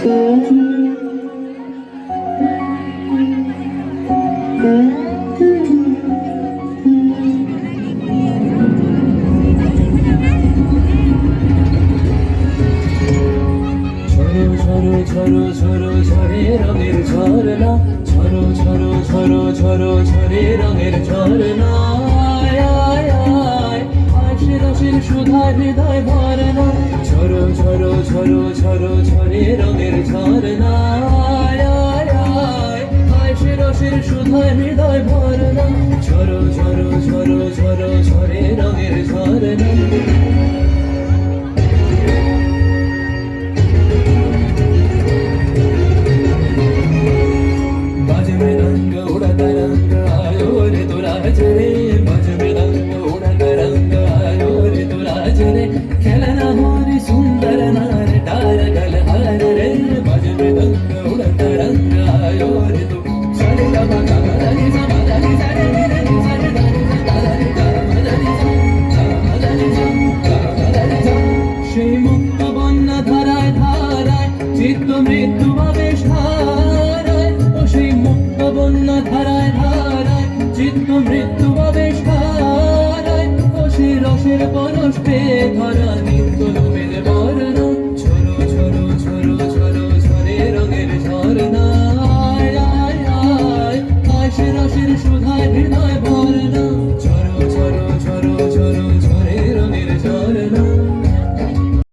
ঝরে রঙের ঝরনা, ঝরো ঝরো ঝরো ঝরো ঝরে রঙের ঝরনা, রসের সুধা হৃদয় ভরনা, ঝরো ঝরো ঝরো ঝরো ঝরে রঙের ঝরনা, রসের সুধা হৃদয় ভরনা, ঝরো ঝরো ঝরো ঝরো ঝরে রঙের ঝরনা। खेलना मोरी सुंदर नार डार गल हार रे, बज मृदंग उड़त रंग आयो रे तू, सरे ग म ग रे नि सा म रे नि सा रे नि रे नि सा रे ग रे गा रे गा म रे नि सा गा रे नि सा गा रे नि सा। সেই মুক্ত বন্যা ধারায় ধারায় চিত্ত মৃত্যু আবেশ ধারায়, ও সেই মুক্ত বন্যা ধারায় ধারায় চিত্ত